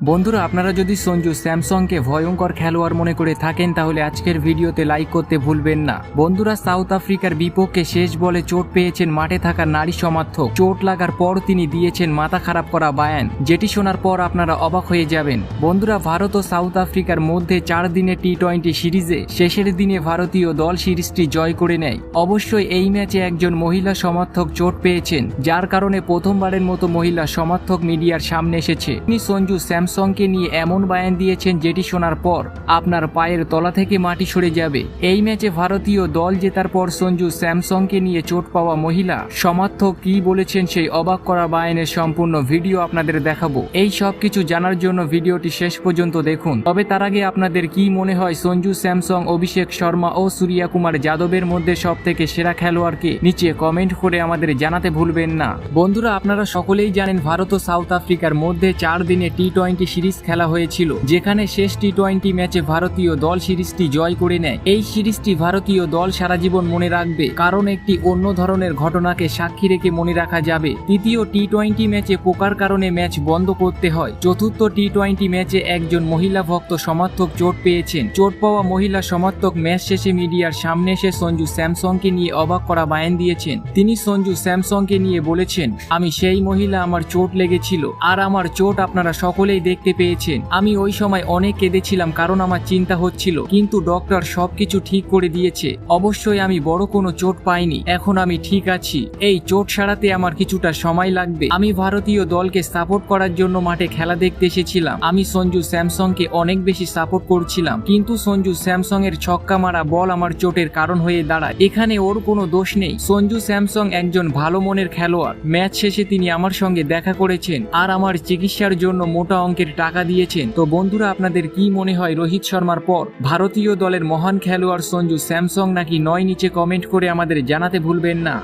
বন্ধুরা আপনারা যদি সঞ্জু স্যামসংকে ভয়ঙ্কর খেলোয়াড় মনে করে থাকেন তাহলে আজকের ভিডিওতে লাইক করতে ভুলবেন না। বন্ধুরা সাউথ আফ্রিকার বিপক্ষে শেষ বলে চোট পেয়েছেন মাঠে থাকা নারী সমর্থক। চোট লাগার পর তিনি দিয়েছেন মাথা খারাপ করা বায়ান, যেটি শোনার পর আপনারা অবাক হয়ে যাবেন। বন্ধুরা ভারত ও সাউথ আফ্রিকার মধ্যে 4 দিনের টি-20 সিরিজে শেষের দিনে ভারতীয় দল সিরিজটি জয় করে নেয়। অবশ্যই এই ম্যাচে একজন মহিলা সমর্থক চোট পেয়েছেন, যার কারণে প্রথমবারের মতো মহিলা সমর্থক মিডিয়ার সামনে এসেছে। তিনি সঞ্জু স্যামসংকে নিয়ে এমন বায়ান দিয়েছেন যেটি শোনার পর আপনার পায়ের তলা থেকে মাটি সরে যাবে। এই ম্যাচে ভারতীয় দল জেতার পর সঞ্জু স্যামসংকে নিয়ে চোট পাওয়া মহিলা সমর্থক কি বলেছেন সেই অবাক করা বায়ানের সম্পূর্ণ ভিডিও আপনাদের দেখাবো। এই সব কিছু জানার জন্য ভিডিওটি শেষ পর্যন্ত দেখুন। তবে তার আগে আপনাদের কি মনে হয় সঞ্জু স্যামসং, অভিষেক শর্মা ও সূর্যা কুমার যাদবের মধ্যে সব থেকে সেরা খেলোয়াড়কে নিচে কমেন্ট করে আমাদের জানাতে ভুলবেন না। বন্ধুরা আপনারা সকলেই জানেন ভারত ও সাউথ আফ্রিকার মধ্যে 4 দিনে টি-20 সিরিজ খেলা হয়েছিল, যেখানে শেষ টি-20 ম্যাচে ভারতীয় দল সিরিজটি জয় করে নেয়। এই সিরিজটি ভারতীয় দল সারা জীবন মনে রাখবে, কারণ একটি অন্য ধরনের ঘটনাকে সাক্ষী রেখে মনে রাখা যাবে। তৃতীয় টি-20 ম্যাচে পোকার কারণে ম্যাচ বন্ধ করতে হয়। চতুর্থ টি-20 ম্যাচে একজন মহিলা ভক্ত সমর্থক চোট পেয়েছেন। চোট পাওয়া মহিলা সমর্থক ম্যাচ শেষে মিডিয়ার সামনে এসে সঞ্জু স্যামসংকে নিয়ে অবাক করা বায়ান দিয়েছেন। তিনি সঞ্জু স্যামসংকে নিয়ে বলেছেন, আমি সেই মহিলা, আমার চোট লেগেছিল আর আমার চোট আপনারা সকলেই দেখতে পেয়েছেন। আমি ওই সময় অনেক কেঁদেছিলাম কারণ আমার চিন্তা হচ্ছিল, কিন্তু ডক্টর সবকিছু ঠিক করে দিয়েছে। অবশ্যই আমি বড় কোনো চোট পাইনি, এখন আমি ঠিক আছি। এই চোট সারাতে আমার কিছুটা সময় লাগবে। আমি ভারতীয় দলকে সাপোর্ট করার জন্য মাঠে খেলা দেখতে এসেছিলাম। আমি সঞ্জু স্যামসংকে অনেক বেশি সাপোর্ট করছিলাম, কিন্তু সঞ্জু স্যামসং এর ছক্কা মারা বল আমার চোটের কারণ হয়ে দাঁড়ায়। এখানে ওর কোনো দোষ নেই। সঞ্জু স্যামসং একজন ভালো মনের খেলোয়াড়। ম্যাচ শেষে তিনি আমার সঙ্গে দেখা করেছেন আর আমার চিকিৎসার জন্য মোটা অঙ্কের টাকা দিয়েছেন। তো বন্ধুরা আপনাদের কি মনে হয়, রোহিত শর্মার পর ভারতীয় দলের মহান খেলোয়াড় সঞ্জু স্যামসং নাকি নয়? নিচে কমেন্ট করে আমাদের জানাতে ভুলবেন না।